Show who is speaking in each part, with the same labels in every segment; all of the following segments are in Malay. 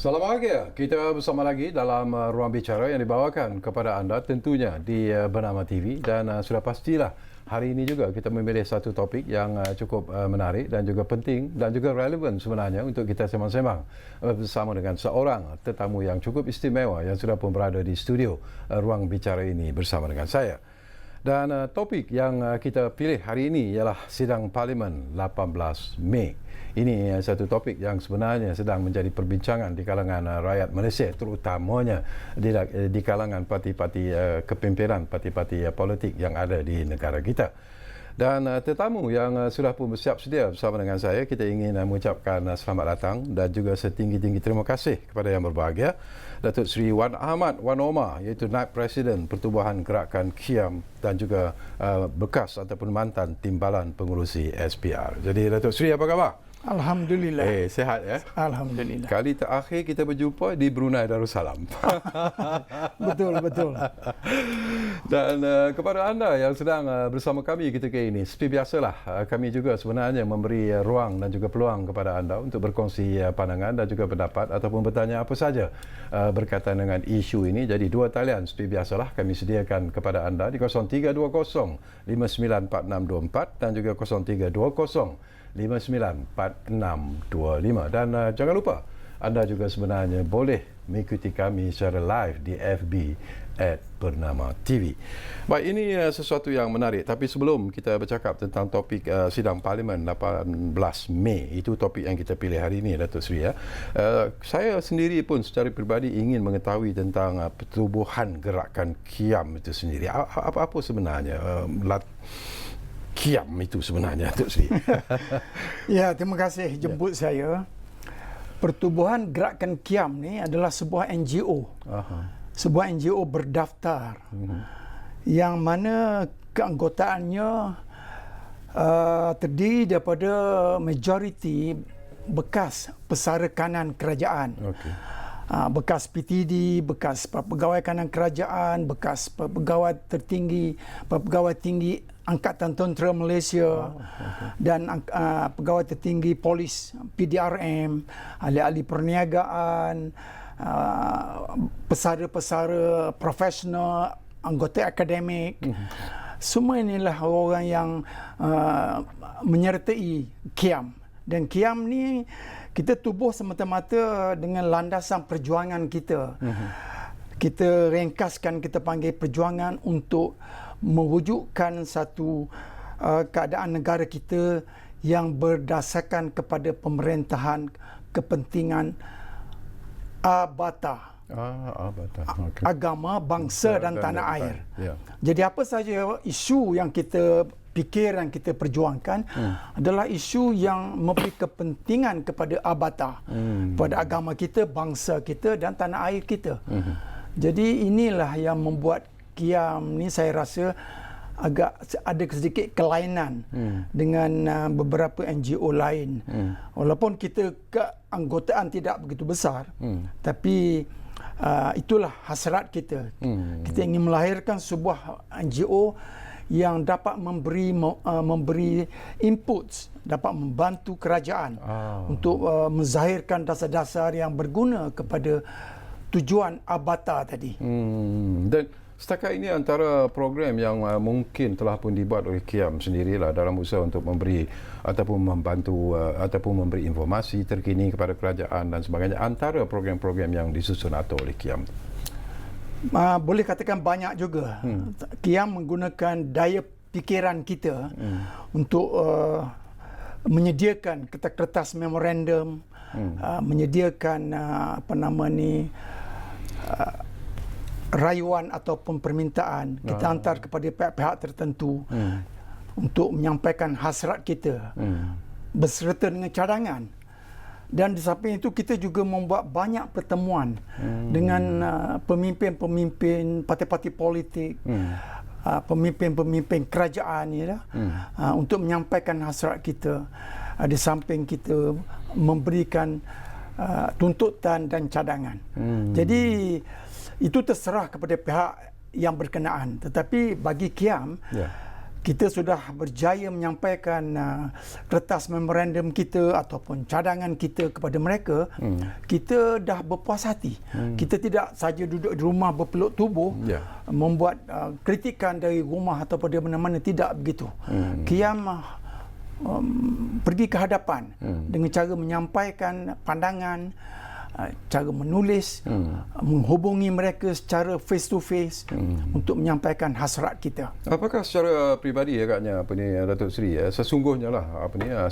Speaker 1: Salam bahagia. Kita bersama lagi dalam ruang bicara yang dibawakan kepada anda tentunya di Bernama TV dan sudah pastilah hari ini juga kita memilih satu topik yang cukup menarik dan juga penting dan juga relevan sebenarnya untuk kita sembang-sembang bersama dengan seorang tetamu yang cukup istimewa yang sudah pun berada di studio ruang bicara ini bersama dengan saya. Dan topik yang kita pilih hari ini ialah sidang Parlimen 18 Mei. Ini satu topik yang sebenarnya sedang menjadi perbincangan di kalangan rakyat Malaysia, terutamanya di kalangan parti-parti kepimpinan, parti-parti politik yang ada di negara kita. Dan tetamu yang sudah pun bersiap sedia bersama dengan saya, kita ingin mengucapkan selamat datang dan juga setinggi-tinggi terima kasih kepada yang berbahagia, Datuk Seri Wan Ahmad Wan Omar, iaitu Naib Presiden Pertubuhan Gerakan Kiam dan juga bekas ataupun mantan Timbalan Pengurusi SPR. Jadi Datuk Seri, apa khabar?
Speaker 2: Alhamdulillah.
Speaker 1: Sihat ya?
Speaker 2: Alhamdulillah.
Speaker 1: Kali terakhir kita berjumpa di Brunei Darussalam.
Speaker 2: Betul.
Speaker 1: Dan kepada anda yang sedang bersama kami ketika ini, seperti biasalah kami juga sebenarnya memberi ruang dan juga peluang kepada anda untuk berkongsi pandangan dan juga pendapat ataupun bertanya apa saja berkaitan dengan isu ini. Jadi dua talian seperti biasalah kami sediakan kepada anda di 0320 594624 dan juga 0320 594625. Dan jangan lupa anda juga sebenarnya boleh mengikuti kami secara live di FB @Bernama TV. Baik, ini sesuatu yang menarik, tapi sebelum kita bercakap tentang topik sidang Parlimen 18 Mei, itu topik yang kita pilih hari ini, Datuk Seri ya. Saya sendiri pun secara peribadi ingin mengetahui tentang pertubuhan gerakan Kiam itu sendiri. Apa sebenarnya Kiam itu sebenarnya, Datuk Seri?
Speaker 2: Ya, terima kasih jemput saya. Pertubuhan Gerakan Kiam ni adalah sebuah NGO. Sebuah NGO berdaftar yang mana keanggotaannya terdiri daripada majoriti bekas pesara kanan kerajaan. Bekas PTD, bekas pegawai kanan kerajaan, bekas pegawai tertinggi, pegawai tinggi Angkatan Tentera Malaysia, dan pegawai tertinggi polis PDRM, ahli-ahli perniagaan, pesara-pesara profesional, anggota akademik. Semua inilah orang yang menyertai Kiam. Dan Kiam ni kita tubuh semata-mata dengan landasan perjuangan kita. Kita ringkaskan, kita panggil perjuangan untuk mewujudkan satu keadaan negara kita yang berdasarkan kepada pemerintahan kepentingan abata. Agama, bangsa dan tanah air. Jadi apa saja isu yang kita fikir dan kita perjuangkan adalah isu yang memberi kepentingan kepada abata, kepada agama kita, bangsa kita dan tanah air kita. Jadi inilah yang membuat Kiam ni saya rasa agak ada sedikit kelainan dengan beberapa NGO lain. Walaupun kita keanggotaan tidak begitu besar, tapi itulah hasrat kita. Kita ingin melahirkan sebuah NGO yang dapat memberi inputs, dapat membantu kerajaan untuk menzahirkan dasar-dasar yang berguna kepada tujuan abata tadi.
Speaker 1: Dan setakat ini antara program yang mungkin telah pun dibuat oleh Kiam sendirilah dalam usaha untuk memberi ataupun membantu ataupun memberi informasi terkini kepada kerajaan dan sebagainya, antara program-program yang disusun atau oleh Kiam.
Speaker 2: Boleh katakan banyak juga. Kiam menggunakan daya fikiran kita untuk menyediakan kertas-kertas memorandum, menyediakan rayuan ataupun permintaan kita hantar kepada pihak-pihak tertentu untuk menyampaikan hasrat kita beserta dengan cadangan. Dan di samping itu kita juga membuat banyak pertemuan dengan pemimpin-pemimpin parti-parti politik, pemimpin-pemimpin kerajaan untuk menyampaikan hasrat kita. Di samping kita memberikan tuntutan dan cadangan. Jadi itu terserah kepada pihak yang berkenaan. Tetapi bagi Kiam, kita sudah berjaya menyampaikan kertas memorandum kita ataupun cadangan kita kepada mereka, kita dah berpuas hati. Kita tidak saja duduk di rumah berpeluk tubuh, membuat kritikan dari rumah ataupun dari mana-mana, tidak begitu. Kiam pergi ke hadapan dengan cara menyampaikan pandangan, cara menulis, menghubungi mereka secara face to face untuk menyampaikan hasrat kita.
Speaker 1: Apakah secara peribadi agaknya Datuk Seri sesungguhnya lah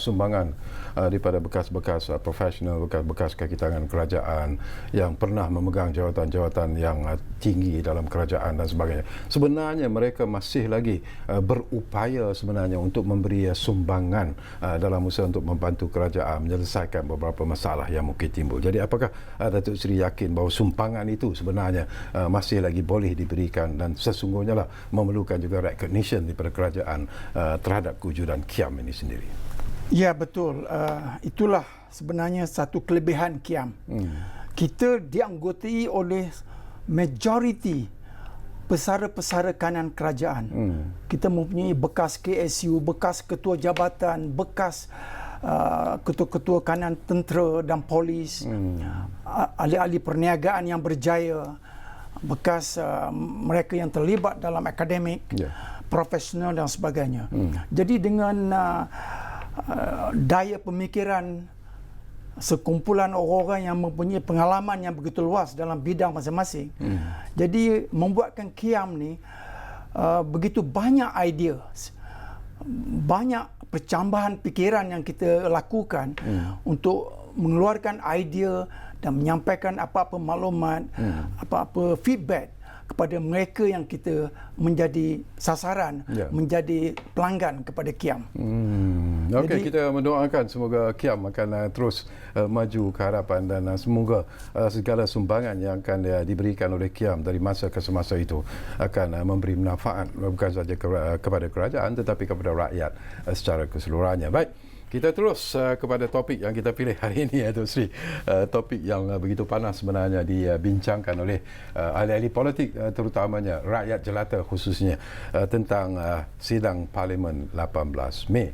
Speaker 1: sumbangan daripada bekas-bekas profesional, bekas-bekas kaki tangan kerajaan yang pernah memegang jawatan-jawatan yang tinggi dalam kerajaan dan sebagainya, sebenarnya mereka masih lagi berupaya sebenarnya untuk memberi sumbangan dalam usaha untuk membantu kerajaan menyelesaikan beberapa masalah yang mungkin timbul. Jadi apakah Datuk Seri yakin bahawa sumbangan itu sebenarnya masih lagi boleh diberikan dan sesungguhnya lah memerlukan juga recognition daripada kerajaan terhadap kewujudan KIAM ini sendiri?
Speaker 2: Ya, betul. Itulah sebenarnya satu kelebihan KIAM. Kita dianggotai oleh majoriti pesara-pesara kanan kerajaan. Kita mempunyai bekas KSU, bekas ketua jabatan, bekas ketua-ketua kanan tentera dan polis, ahli-ahli perniagaan yang berjaya, bekas mereka yang terlibat dalam akademik, profesional dan sebagainya. Jadi dengan daya pemikiran sekumpulan orang-orang yang mempunyai pengalaman yang begitu luas dalam bidang masing-masing, jadi membuatkan KIAM ni begitu banyak idea, banyak percambahan fikiran yang kita lakukan untuk mengeluarkan idea dan menyampaikan apa-apa maklumat, apa-apa feedback kepada mereka yang kita menjadi sasaran, menjadi pelanggan kepada KIAM.
Speaker 1: Okey, kita mendoakan semoga KIAM akan terus maju ke hadapan dan semoga segala sumbangan yang akan diberikan oleh KIAM dari masa ke semasa itu akan memberi manfaat bukan saja kepada kerajaan tetapi kepada rakyat secara keseluruhannya. Baik, kita terus kepada topik yang kita pilih hari ini, Datuk Seri. Topik yang begitu panas sebenarnya dibincangkan oleh ahli-ahli politik, terutamanya rakyat jelata khususnya, tentang sidang Parlimen 18 Mei.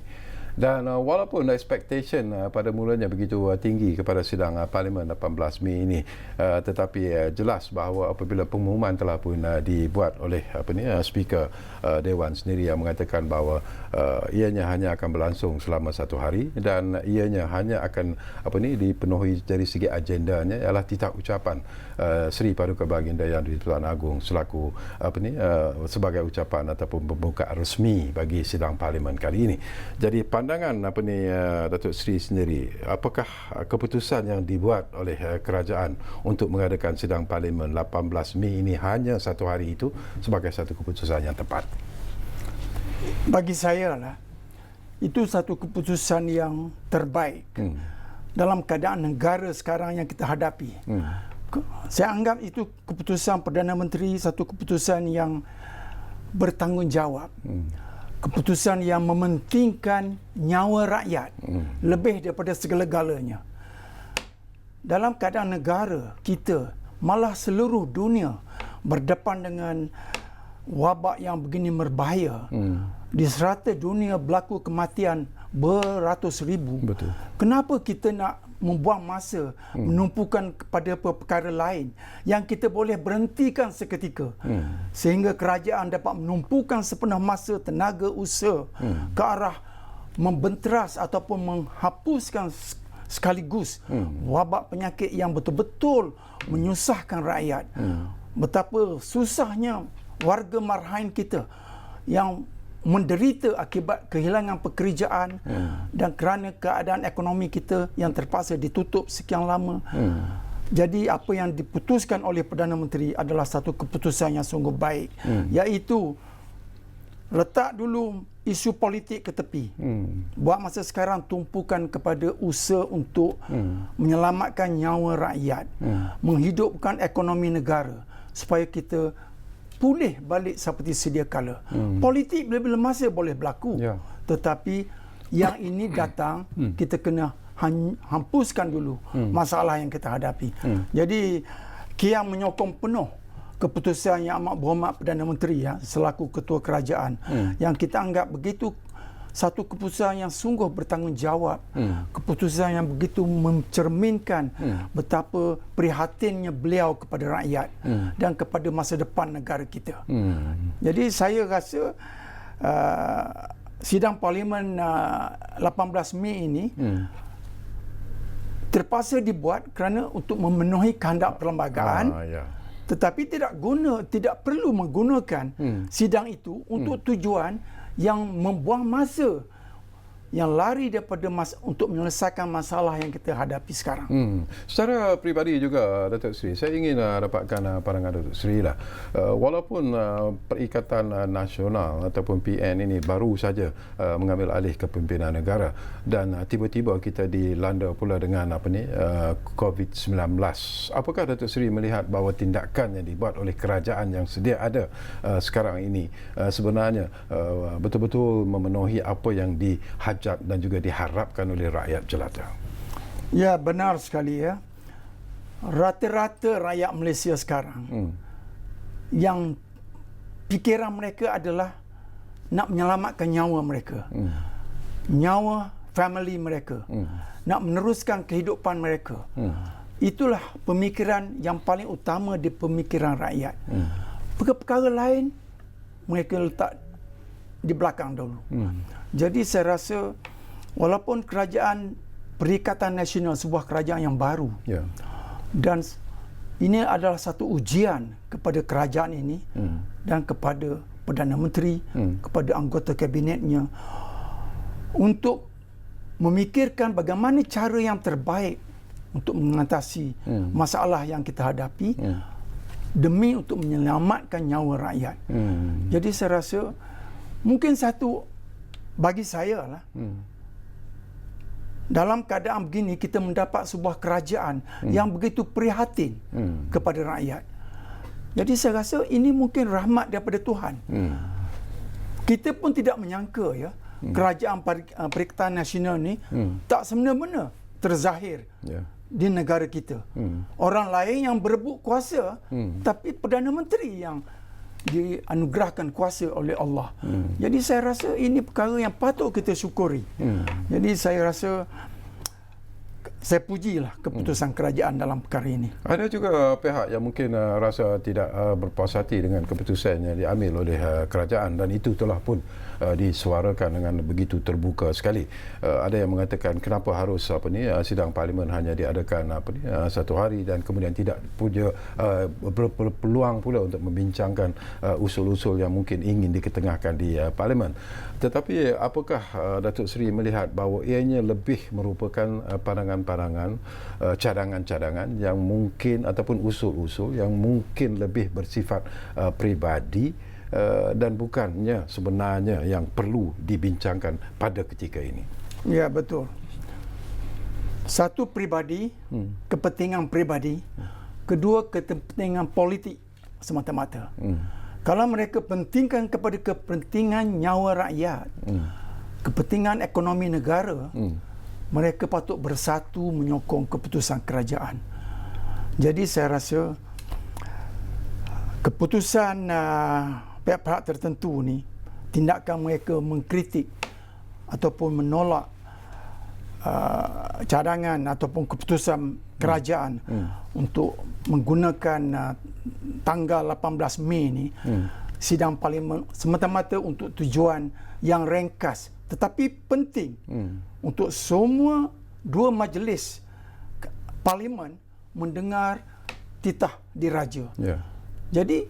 Speaker 1: Dan walaupun expectation pada mulanya begitu tinggi kepada sidang Parlimen 18 Mei ini, tetapi jelas bahawa apabila pengumuman telah pun dibuat oleh Speaker Dewan sendiri yang mengatakan bahawa ianya hanya akan berlangsung selama 1 hari dan ianya hanya akan dipenuhi dari segi agendanya ialah titah ucapan Seri Paduka Baginda Yang di-Pertuan Agong selaku sebagai ucapan ataupun pembukaan resmi bagi sidang Parlimen kali ini. Jadi pandangan Datuk Seri sendiri, apakah keputusan yang dibuat oleh kerajaan untuk mengadakan sidang Parlimen 18 Mei ini hanya 1 hari itu sebagai satu keputusan yang tepat?
Speaker 2: Bagi saya lah, itu satu keputusan yang terbaik dalam keadaan negara sekarang yang kita hadapi. Saya anggap itu keputusan Perdana Menteri satu keputusan yang bertanggungjawab. Keputusan yang mementingkan nyawa rakyat lebih daripada segala-galanya. Dalam keadaan negara kita, malah seluruh dunia berdepan dengan wabak yang begini berbahaya. Di serata dunia berlaku kematian beratus ribu.
Speaker 1: Betul.
Speaker 2: Kenapa kita nak membuang masa menumpukan kepada perkara lain yang kita boleh berhentikan seketika sehingga kerajaan dapat menumpukan sepenuh masa, tenaga, usaha ke arah membenteras ataupun menghapuskan sekaligus wabak penyakit yang betul-betul menyusahkan rakyat. Betapa susahnya warga marhaen kita yang menderita akibat kehilangan pekerjaan dan kerana keadaan ekonomi kita yang terpaksa ditutup sekian lama. Jadi apa yang diputuskan oleh Perdana Menteri adalah satu keputusan yang sungguh baik, iaitu letak dulu isu politik ke tepi. Buat masa sekarang tumpukan kepada usaha untuk menyelamatkan nyawa rakyat, menghidupkan ekonomi negara supaya kita pulih balik seperti sedia kala. Politik bila-bila masa boleh berlaku. Tetapi yang ini datang, kita kena hampuskan dulu masalah yang kita hadapi. Jadi KIAM menyokong penuh keputusan Yang Amat Berhormat Perdana Menteri selaku Ketua Kerajaan yang kita anggap begitu satu keputusan yang sungguh bertanggungjawab, keputusan yang begitu mencerminkan betapa prihatinnya beliau kepada rakyat dan kepada masa depan negara kita. Jadi saya rasa sidang Parlimen 18 Mei ini terpaksa dibuat kerana untuk memenuhi kehendak perlembagaan. Tetapi tidak perlu menggunakan sidang itu untuk tujuan yang membuang masa, yang lari daripada untuk menyelesaikan masalah yang kita hadapi sekarang.
Speaker 1: Secara peribadi juga, Datuk Seri, saya ingin dapatkan pandangan Datuk Seri lah. Walaupun Perikatan Nasional ataupun PN ini baru saja mengambil alih kepimpinan negara dan tiba-tiba kita dilanda pula dengan COVID-19. Apakah Datuk Seri melihat bahawa tindakan yang dibuat oleh kerajaan yang sedia ada sekarang ini sebenarnya betul-betul memenuhi apa yang dihajat dan juga diharapkan oleh rakyat jelata?
Speaker 2: Ya, benar sekali ya. Rata-rata rakyat Malaysia sekarang yang fikiran mereka adalah nak menyelamatkan nyawa mereka, nyawa family mereka, nak meneruskan kehidupan mereka. Itulah pemikiran yang paling utama di pemikiran rakyat. Perkara-perkara lain mereka letak di belakang dulu. Jadi saya rasa walaupun kerajaan Perikatan Nasional sebuah kerajaan yang baru, dan ini adalah satu ujian kepada kerajaan ini dan kepada Perdana Menteri, kepada anggota kabinetnya untuk memikirkan bagaimana cara yang terbaik untuk mengatasi masalah yang kita hadapi demi untuk menyelamatkan nyawa rakyat. Jadi saya rasa mungkin satu bagi saya lah, dalam keadaan begini kita mendapat sebuah kerajaan yang begitu prihatin kepada rakyat. Jadi saya rasa ini mungkin rahmat daripada Tuhan. Kita pun tidak menyangka ya, kerajaan Perikatan Nasional ni tak semena-mena terzahir di negara kita. Orang lain yang berebut kuasa, tapi Perdana Menteri yang dianugerahkan kuasa oleh Allah. Jadi saya rasa ini perkara yang patut kita syukuri. Jadi saya rasa saya pujilah keputusan kerajaan dalam perkara ini.
Speaker 1: Ada juga pihak yang mungkin rasa tidak berpuas hati dengan keputusan yang diambil oleh kerajaan dan itu telah pun disuarakan dengan begitu terbuka sekali. Ada yang mengatakan kenapa harus sidang parlimen hanya diadakan satu hari dan kemudian tidak punya berpeluang pula untuk membincangkan usul-usul yang mungkin ingin diketengahkan di parlimen. Tetapi apakah Datuk Seri melihat bahawa ianya lebih merupakan pandangan-pandangan, cadangan-cadangan yang mungkin ataupun usul-usul yang mungkin lebih bersifat peribadi dan bukannya sebenarnya yang perlu dibincangkan pada ketika ini?
Speaker 2: Ya, betul. Satu pribadi, kepentingan pribadi. Kedua, kepentingan politik semata-mata. Kalau mereka pentingkan kepada kepentingan nyawa rakyat, kepentingan ekonomi negara, mereka patut bersatu menyokong keputusan kerajaan. Jadi saya rasa keputusan pihak-pihak tertentu ni, tindakan mereka mengkritik ataupun menolak cadangan ataupun keputusan kerajaan untuk menggunakan tanggal 18 Mei ni sidang parlimen semata-mata untuk tujuan yang ringkas tetapi penting untuk semua dua majlis parlimen mendengar titah diraja. Jadi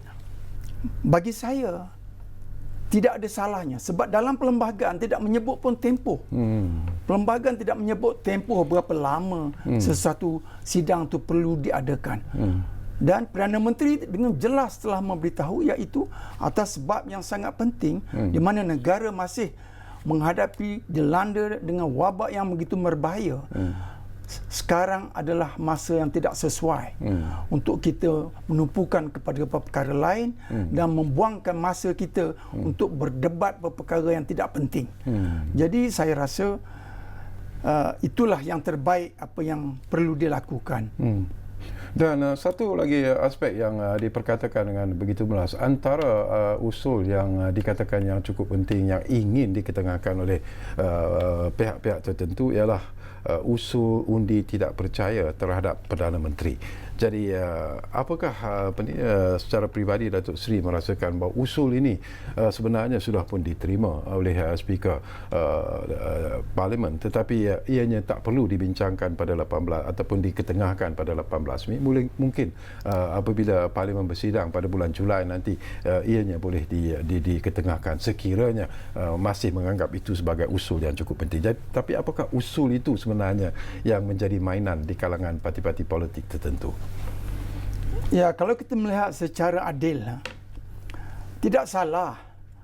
Speaker 2: bagi saya tidak ada salahnya sebab dalam perlembagaan tidak menyebut pun tempoh. Perlembagaan tidak menyebut tempoh berapa lama sesuatu sidang itu perlu diadakan. Dan Perdana Menteri dengan jelas telah memberitahu iaitu atas sebab yang sangat penting di mana negara masih menghadapi dilanda dengan wabak yang begitu berbahaya. Sekarang adalah masa yang tidak sesuai untuk kita menumpukan kepada perkara lain dan membuangkan masa kita untuk berdebat perkara yang tidak penting. Jadi saya rasa itulah yang terbaik apa yang perlu dilakukan.
Speaker 1: Dan satu lagi aspek yang diperkatakan dengan begitu melas, antara usul yang dikatakan yang cukup penting yang ingin diketengahkan oleh pihak-pihak tertentu ialah usul undi tidak percaya terhadap Perdana Menteri. Jadi apakah secara peribadi Datuk Seri merasakan bahawa usul ini sebenarnya sudah pun diterima oleh Speaker Parlimen, tetapi ianya tak perlu dibincangkan pada 18 ataupun diketengahkan pada 18 Mei. Mungkin apabila Parlimen bersidang pada bulan Julai nanti ianya boleh diketengahkan sekiranya masih menganggap itu sebagai usul yang cukup penting. Jadi, tapi apakah usul itu sebenarnya yang menjadi mainan di kalangan parti-parti politik tertentu?
Speaker 2: Ya, kalau kita melihat secara adil, tidak salah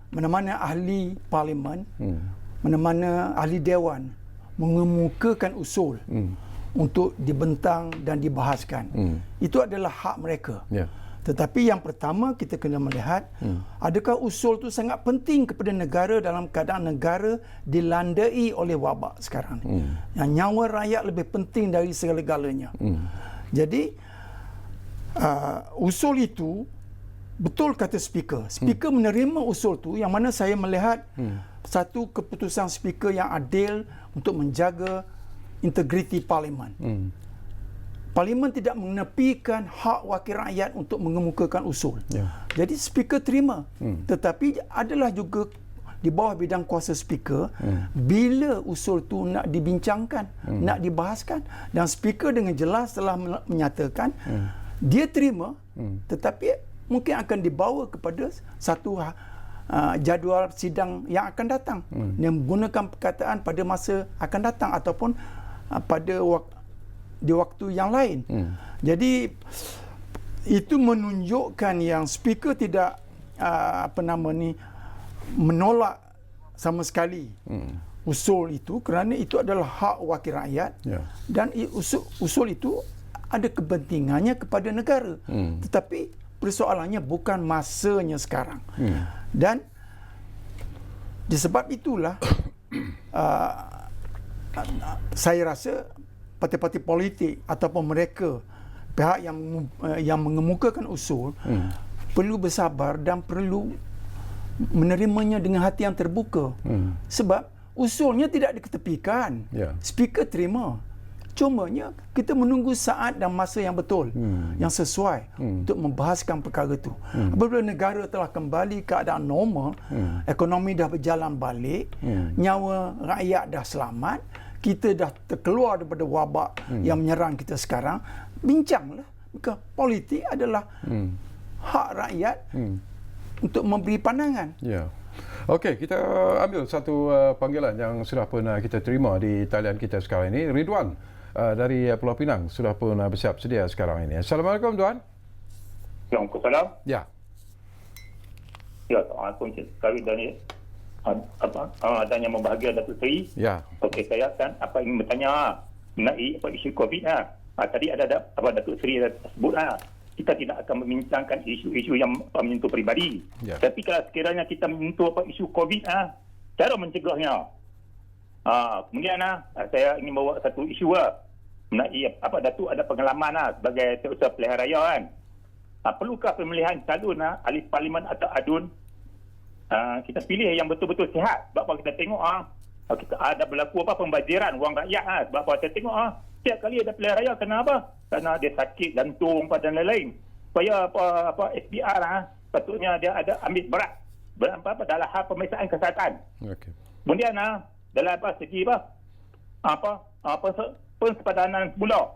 Speaker 2: mana-mana ahli parlimen, mana-mana ahli dewan mengemukakan usul untuk dibentang dan dibahaskan. Itu adalah hak mereka. Yeah. Tetapi yang pertama kita kena melihat, adakah usul itu sangat penting kepada negara dalam keadaan negara dilandai oleh wabak sekarang. Yang nyawa rakyat lebih penting dari segala-galanya. Jadi usul itu, betul kata speaker menerima usul itu, yang mana saya melihat satu keputusan speaker yang adil untuk menjaga integriti parlimen. Parlimen tidak menepikan hak wakil rakyat untuk mengemukakan usul. Jadi speaker terima, tetapi adalah juga di bawah bidang kuasa speaker bila usul tu nak dibincangkan, nak dibahaskan, dan speaker dengan jelas telah menyatakan dia terima, tetapi mungkin akan dibawa kepada satu jadual sidang yang akan datang, yang menggunakan perkataan pada masa akan datang ataupun pada di waktu yang lain. Jadi itu menunjukkan yang speaker tidak menolak sama sekali usul itu, kerana itu adalah hak wakil rakyat, dan usul itu ada kepentingannya kepada negara. Tetapi persoalannya bukan masanya sekarang. Dan disebab itulah saya rasa parti-parti politik ataupun mereka pihak yang mengemukakan usul perlu bersabar dan perlu menerimanya dengan hati yang terbuka. Sebab usulnya tidak diketepikan. Speaker terima. Cumanya kita menunggu saat dan masa yang betul, yang sesuai untuk membahaskan perkara itu. Apabila negara telah kembali keadaan normal, ekonomi dah berjalan balik, nyawa rakyat dah selamat, kita dah terkeluar daripada wabak yang menyerang kita sekarang, bincanglah. Maka politik adalah hak rakyat untuk memberi pandangan.
Speaker 1: Okey, kita ambil satu panggilan yang sudah pernah kita terima di talian kita sekarang ini. Ridwan dari Pulau Pinang sudah pun bersiap sedia sekarang ini. Assalamualaikum tuan.
Speaker 3: Waalaikumsalam.
Speaker 1: Ya.
Speaker 3: Ya, Assalamualaikum Cik Kawi dan dan yang membahagia Datuk Seri.
Speaker 1: Ya.
Speaker 3: Okey, saya kan ingin bertanya mengenai isu COVID tadi ada Datuk Seri sebut kita tidak akan membincangkan isu-isu yang menyentuh peribadi. Tapi kalau sekiranya kita menyentuh isu COVID cara mencegahnya. Kemudian saya ingin bawa satu isu mengenai Datuk ada pengalaman sebagai Setiausaha Pilihan Raya kan. Perlukah pemilihan calon ahli parlimen atau adun kita pilih yang betul-betul sihat? Sebab kita tengok kita ada berlaku pembaziran wang rakyat sebab kita tengok setiap kali ada pilihan raya, kenapa? Kerana dia sakit jantung dan lain-lain. Supaya SPR patutnya dia ada ambil berat dalam hal pemeriksaan kesihatan. Kemudian dalam segi pensepadanan semula.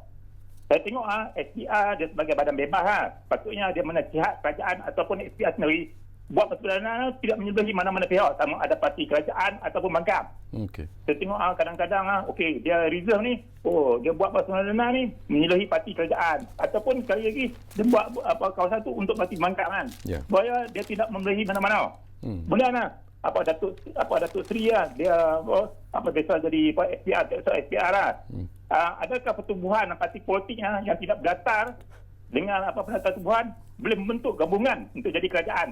Speaker 3: Saya tengok SPR dia sebagai badan bebas patutnya dia menasihat kerajaan ataupun SPR sendiri buat persepadanan tidak menyelebihi mana-mana pihak, sama ada parti kerajaan ataupun bangkam. Saya tengok kadang-kadang dia reserve ni, dia buat persepadanan ni menyelebihi parti kerajaan ataupun sekali lagi dia buat kawasan tu untuk parti bangkam supaya dia tidak menyelebihi mana-mana. Kemudian Datuk Seri dia biasa jadi SPR adakah pertubuhan parti politik yang tidak berdasar dengan peraturan tubuhan boleh membentuk gabungan untuk jadi kerajaan?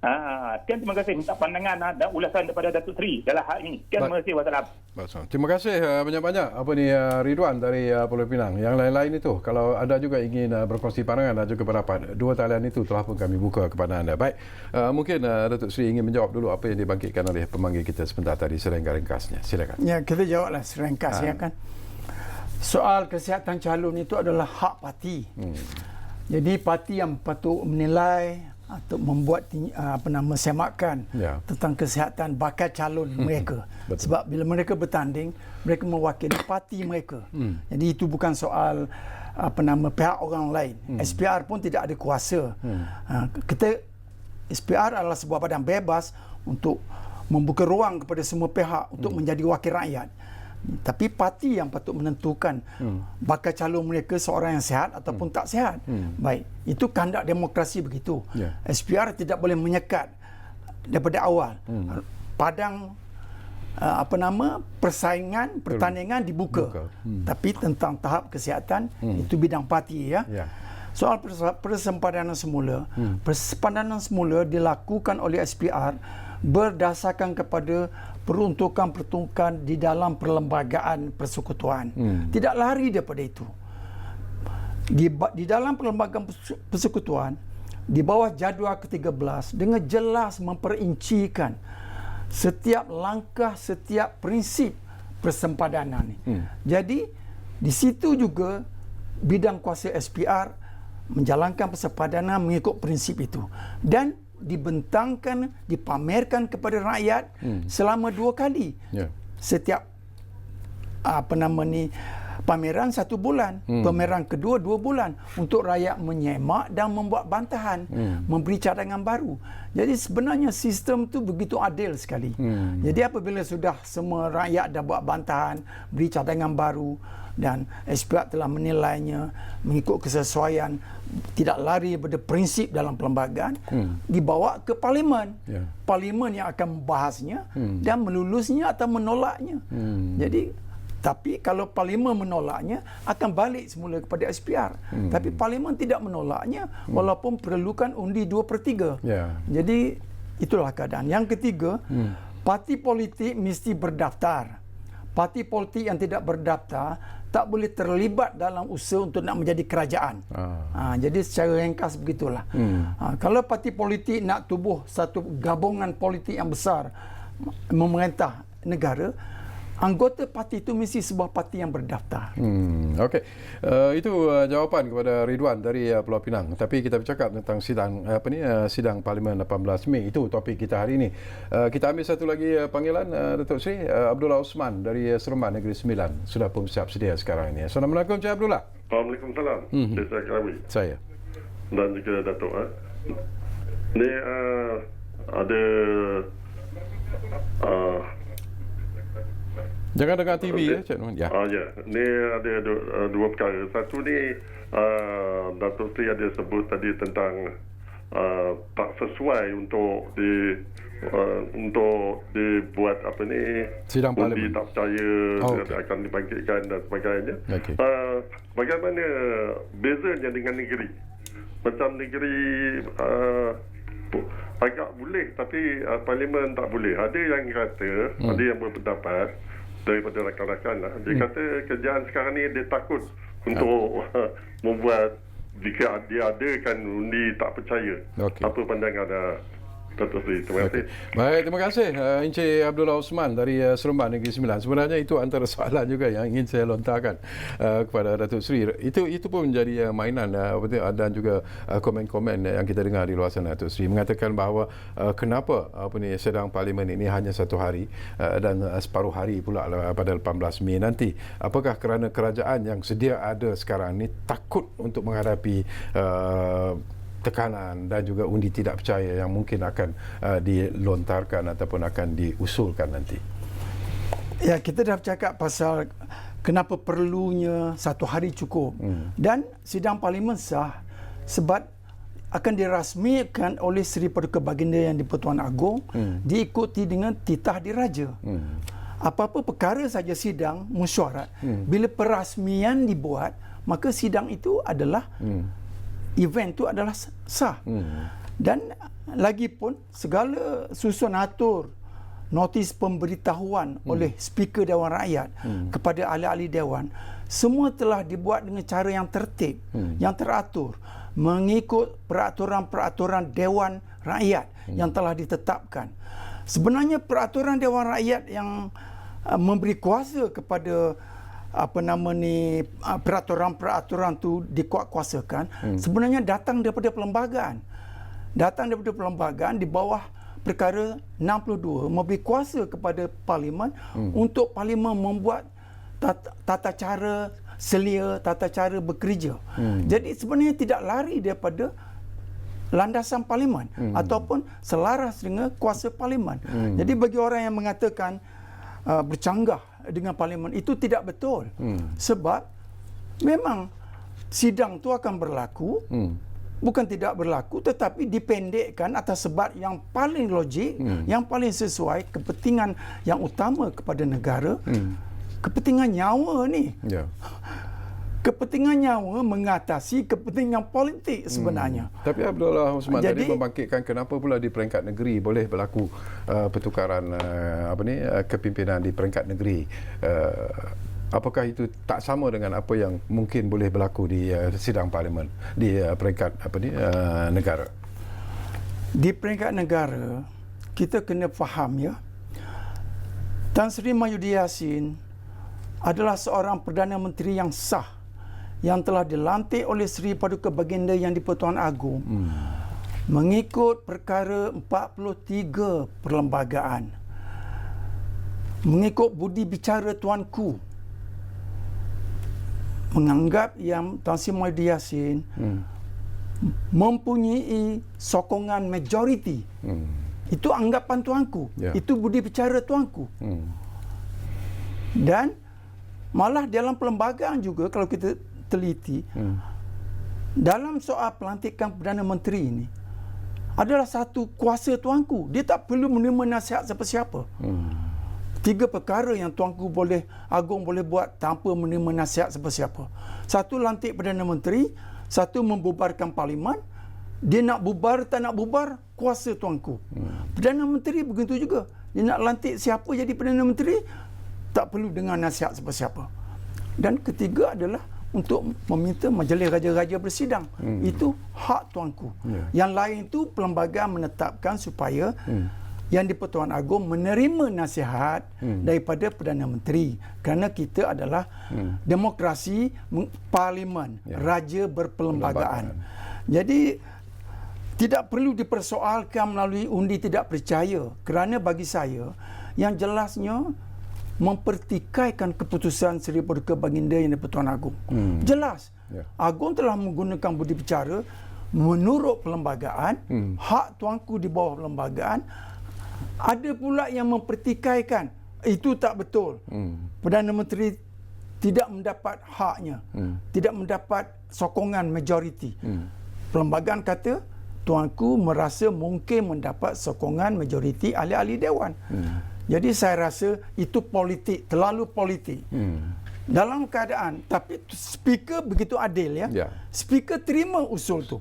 Speaker 3: Sekian, terima kasih minta pandangan dan ulasan daripada Datuk Seri dalam hal ini. Sekian, terima kasih. Wassalam.
Speaker 1: Terima kasih banyak-banyak Ridwan dari Pulau Pinang. Yang lain-lain itu, kalau ada juga ingin berkongsi pandangan dan juga pendapat, dua talian itu telah pun kami buka kepada anda. Baik, mungkin Datuk Seri ingin menjawab dulu apa yang dibangkitkan oleh pemanggil kita sebentar tadi, serengkas-ringkasnya. Silakan.
Speaker 2: Ya, kita jawablah serengkas ya kan. Soal kesihatan calon itu adalah hak parti. Jadi parti yang patut menilai atau membuat semakan tentang kesihatan bakal calon mereka. Sebab bila mereka bertanding, mereka mewakili parti mereka. Jadi itu bukan soal pihak orang lain. SPR pun tidak ada kuasa. SPR adalah sebuah badan bebas untuk membuka ruang kepada semua pihak untuk menjadi wakil rakyat. Tapi parti yang patut menentukan bakal calon mereka seorang yang sihat ataupun tak sihat. Baik, itu kehendak demokrasi begitu. SPR tidak boleh menyekat daripada awal. Padang pertandingan dibuka. Tapi tentang tahap kesihatan itu bidang parti ya. Soal persempadanan semula, persempadanan semula dilakukan oleh SPR berdasarkan kepada peruntukan di dalam perlembagaan persekutuan. Tidak lari daripada itu. Di dalam perlembagaan persekutuan, di bawah jadual ke-13 dengan jelas memperincikan setiap langkah, setiap prinsip persempadanan. Jadi di situ juga bidang kuasa SPR menjalankan persempadanan mengikut prinsip itu. Dan dibentangkan, dipamerkan kepada rakyat selama 2 kali. Setiap pameran 1 bulan, pameran kedua 2 bulan untuk rakyat menyemak dan membuat bantahan, memberi cadangan baru. Jadi sebenarnya sistem tu begitu adil sekali. Jadi apabila sudah semua rakyat dah buat bantahan, beri cadangan baru dan SPR telah menilainya mengikut kesesuaian, tidak lari daripada prinsip dalam perlembagaan, dibawa ke Parlimen. Parlimen yang akan membahasnya dan melulusnya atau menolaknya. Jadi, tapi kalau Parlimen menolaknya, akan balik semula kepada SPR. Tapi Parlimen tidak menolaknya, walaupun perlukan undi 2/3. Jadi, itulah keadaan. Yang ketiga, parti politik mesti berdaftar. Parti politik yang tidak berdaftar tak boleh terlibat dalam usaha untuk nak menjadi kerajaan. Jadi secara ringkas begitulah. Kalau parti politik nak tubuh satu gabungan politik yang besar memerintah negara, anggota parti itu mesti sebuah parti yang berdaftar.
Speaker 1: Okey. Itu jawapan kepada Ridwan dari Pulau Pinang. Tapi kita bercakap tentang sidang Parlimen 18 Mei. Itu topik kita hari ini. Kita ambil satu lagi panggilan Datuk Seri Abdullah Osman dari Seremban Negeri Sembilan. Sudah pun siap sedia sekarang ini. Assalamualaikum Cik Abdullah.
Speaker 4: Waalaikumsalam. Saya Kerawi.
Speaker 1: Saya.
Speaker 4: Dan juga Datuk. Ni ada
Speaker 1: jangan dengar TV ya, Cik Nur. Ya.
Speaker 4: Ni ada dua perkara. Satu ni Datuk Seri ada sebut tadi tentang tak sesuai untuk dibuat
Speaker 1: sidang
Speaker 4: undi
Speaker 1: Parlimen.
Speaker 4: tak percaya akan dibangkitkan dan sebagainya. Bagaimana bezanya dengan negeri? Macam negeri agak boleh tapi Parlimen tak boleh. Ada yang kata, ada yang berpendapat daripada rakan-rakan lah. Dia kata kerjaan sekarang ni dia takut untuk membuat jika dia adakan undi tak percaya. Apa pandangan Datuk Seri? Terima kasih.
Speaker 1: Baik, terima kasih Encik Abdullah Osman dari Seremban Negeri Sembilan. Sebenarnya itu antara soalan juga yang ingin saya lontarkan kepada Datuk Seri. Itu pun menjadi mainan dan juga komen-komen yang kita dengar di luar sana. Datuk Seri mengatakan bahawa kenapa sidang Parlimen ini hanya 1 hari dan separuh hari pula pada 18 Mei nanti. Apakah kerana kerajaan yang sedia ada sekarang ini takut untuk menghadapi tekanan dan juga undi tidak percaya yang mungkin akan dilontarkan ataupun akan diusulkan nanti?
Speaker 2: Ya, kita dah bercakap pasal kenapa perlunya 1 hari cukup. Dan sidang Parlimen sah sebab akan dirasmikan oleh Seri Paduka Baginda Yang di-Pertuan Agong, diikuti dengan titah diraja. Apa-apa perkara saja sidang mesyuarat, bila perasmian dibuat, maka sidang itu adalah event itu adalah sah. Dan lagipun segala susun atur notis pemberitahuan oleh Speaker Dewan Rakyat kepada ahli-ahli Dewan, semua telah dibuat dengan cara yang tertib, yang teratur, mengikut peraturan-peraturan Dewan Rakyat yang telah ditetapkan. Sebenarnya peraturan Dewan Rakyat yang memberi kuasa kepada peraturan-peraturan tu dikuatkuasakan, sebenarnya datang daripada perlembagaan. Datang daripada perlembagaan di bawah perkara 62 memberi kuasa kepada Parlimen untuk Parlimen membuat tata cara selia, tata cara bekerja. Jadi sebenarnya tidak lari daripada landasan Parlimen ataupun selaras dengan kuasa Parlimen. Jadi bagi orang yang mengatakan bercanggah dengan Parlimen, itu tidak betul. Sebab memang sidang tu akan berlaku, bukan tidak berlaku, tetapi dipendekkan atas sebab yang paling logik, yang paling sesuai kepentingan yang utama kepada negara, kepentingan nyawa ni. Kepentingan nyawa mengatasi kepentingan politik sebenarnya.
Speaker 1: Tapi Abdullah Osman tadi membangkitkan kenapa pula di peringkat negeri boleh berlaku pertukaran kepimpinan di peringkat negeri. Apakah itu tak sama dengan apa yang mungkin boleh berlaku di sidang parlimen di peringkat negara? Di peringkat negara, kita kena faham ya, Tan Sri Mahyudin Yassin adalah seorang Perdana Menteri yang sah, yang telah dilantik oleh Seri Paduka Baginda Yang di-Pertuan Agong mengikut perkara 43 perlembagaan, mengikut budi bicara Tuanku, menganggap yang Tan Sri Mahyudin Yassin mempunyai sokongan majoriti. Itu anggapan Tuanku. Itu budi bicara Tuanku. Dan malah dalam perlembagaan juga, kalau kita teliti, dalam soal pelantikan Perdana Menteri ini adalah satu kuasa Tuanku. Dia tak perlu menerima nasihat siapa-siapa. 3 perkara yang Tuanku Agong boleh buat tanpa menerima nasihat siapa-siapa. 1, lantik Perdana Menteri. 1, membubarkan Parlimen. Dia nak bubar, tak nak bubar, kuasa Tuanku. Perdana Menteri begitu juga. Dia nak lantik siapa jadi Perdana Menteri, tak perlu dengar nasihat siapa-siapa. Dan ketiga adalah untuk meminta majlis raja-raja bersidang. Itu hak Tuanku. Yang lain itu perlembagaan menetapkan supaya Yang di-Pertuan Agong menerima nasihat daripada Perdana Menteri, kerana kita adalah demokrasi parlimen, raja berperlembagaan. Jadi tidak perlu dipersoalkan melalui undi tidak percaya, kerana bagi saya yang jelasnya mempertikaikan keputusan Seri Paduka Baginda Yang di-Pertuan Agong. Jelas. Agong telah menggunakan budi bicara menurut perlembagaan, hak Tuanku di bawah perlembagaan. Ada pula yang mempertikaikan itu tak betul. Perdana Menteri tidak mendapat haknya, tidak mendapat sokongan majoriti. Perlembagaan kata Tuanku merasa mungkin mendapat sokongan majoriti ahli-ahli Dewan. Jadi saya rasa itu politik, terlalu politik. Dalam keadaan, tapi Speaker begitu adil ya. Speaker terima usul tu.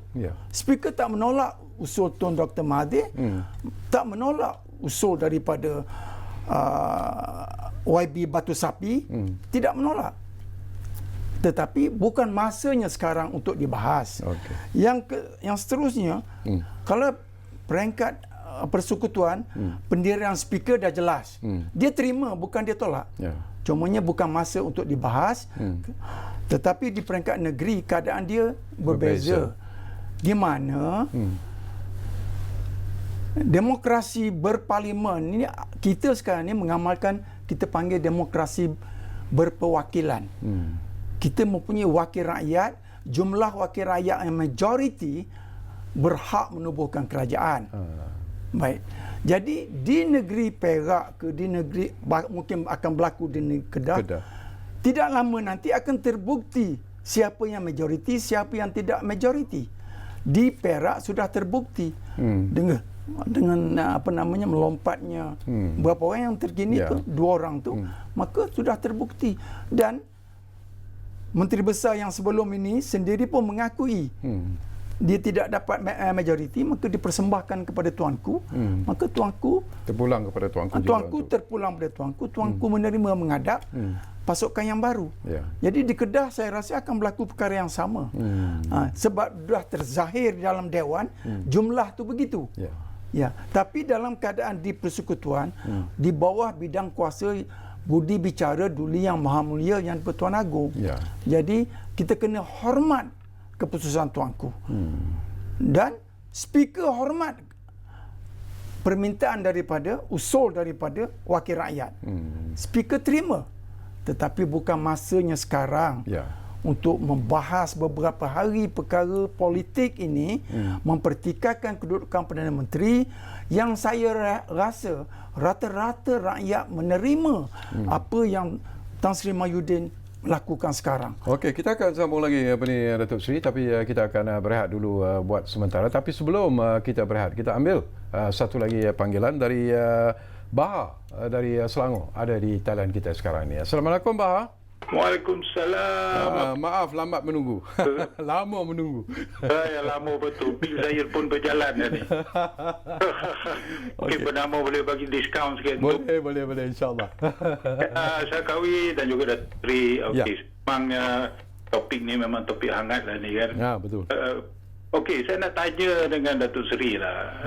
Speaker 1: Speaker tak menolak usul Tun Dr. Mahathir, tak menolak usul daripada YB Batu Sapi, tidak menolak. Tetapi bukan masanya sekarang untuk dibahas. Yang seterusnya, kalau peringkat persekutuan, pendirian Speaker dah jelas. Dia terima, bukan dia tolak. Cumanya bukan masa untuk dibahas. Tetapi di peringkat negeri keadaan dia berbeza. Di mana demokrasi berparlimen ini, kita sekarang ni mengamalkan, kita panggil demokrasi berperwakilan. Kita mempunyai wakil rakyat, jumlah wakil rakyat yang majoriti berhak menubuhkan kerajaan. Baik. Jadi di negeri Perak ke di negeri, mungkin akan berlaku di negeri Kedah, tidak lama nanti akan terbukti siapa yang majoriti, siapa yang tidak majoriti. Di Perak sudah terbukti dengan melompatnya berapa orang yang terkini tu, 2 orang tu, maka sudah terbukti. Dan Menteri Besar yang sebelum ini sendiri pun mengakui
Speaker 2: dia tidak dapat majoriti, maka dipersembahkan kepada tuanku. Maka tuanku
Speaker 1: terpulang kepada tuanku.
Speaker 2: Tuanku terpulang pada tuanku. Tuanku menerima menghadap pasukan yang baru. Jadi di Kedah saya rasa akan berlaku perkara yang sama. Sebab dah terzahir dalam dewan jumlah tu begitu. Ya, tapi dalam keadaan di persekutuan di bawah bidang kuasa budi bicara Duli Yang Maha Mulia Yang Pertuan Agong. Jadi kita kena hormat keputusan tuanku. Dan speaker hormat permintaan daripada, usul daripada wakil rakyat. Speaker terima. Tetapi bukan masanya sekarang untuk membahas beberapa hari perkara politik ini, mempertikaikan kedudukan Perdana Menteri yang saya rasa rata-rata rakyat menerima apa yang Tan Sri Mahyudin lakukan sekarang.
Speaker 1: Okey, kita akan sambung lagi Datuk Seri, tapi kita akan berehat dulu buat sementara. Tapi sebelum kita berehat, kita ambil satu lagi panggilan dari Baha dari Selangor, ada di talian kita sekarang ni. Assalamualaikum Baha.
Speaker 5: Waalaikumsalam.
Speaker 1: Maaf lambat menunggu. Lama menunggu.
Speaker 5: Ya, lama betul. Bil saya pun berjalan ni. Okey, bernama boleh bagi diskaun sikit.
Speaker 1: Boleh insya-Allah.
Speaker 5: Saya Kawi dan juga Datuk Seri. Okey, memang topik ni memang topik hangat lah ni kan.
Speaker 1: Ya, betul.
Speaker 5: Okey, saya nak tanya dengan Datuk Seri lah.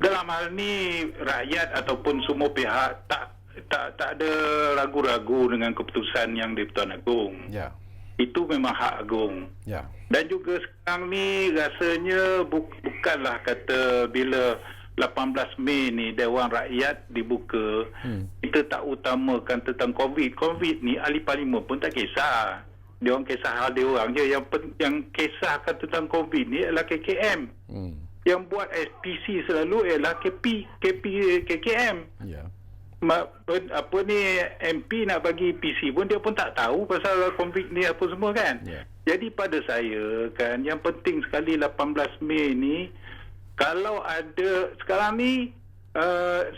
Speaker 5: Dalam hal ni rakyat ataupun semua pihak tak ada ragu-ragu dengan keputusan yang di-Pertuan Agong. Itu memang hak Agong. Dan juga sekarang ni rasanya bukanlah kata bila 18 Mei ni Dewan Rakyat dibuka, kita tak utamakan tentang COVID. COVID ni ahli parlimen pun tak kisah. Dia orang kisah hal dia orang je. Yang kisahkan tentang COVID ni adalah KKM. Yang buat SPC selalu ialah KKM. Apa ni MP nak bagi PC pun dia pun tak tahu pasal COVID ni apa semua kan. Jadi pada saya kan yang penting sekali 18 Mei ni, kalau ada sekarang ni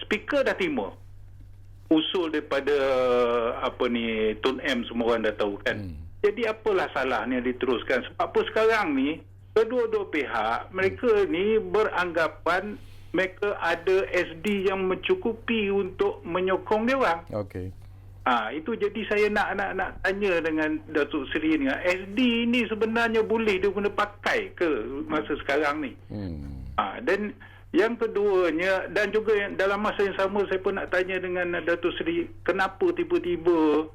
Speaker 5: speaker dah terima usul daripada apa ni Tun M, semua orang dah tahu kan. Jadi apalah salahnya diteruskan? Sebab apa sekarang ni kedua-dua pihak mereka ni beranggapan mereka ada SD yang mencukupi untuk menyokong dia orang.
Speaker 1: Okey.
Speaker 5: Itu jadi saya nak tanya dengan Datuk Seri ni, SD ni sebenarnya boleh dia guna pakai ke masa sekarang ni? Dan yang keduanya, dan juga dalam masa yang sama saya pun nak tanya dengan Datuk Seri, kenapa tiba-tiba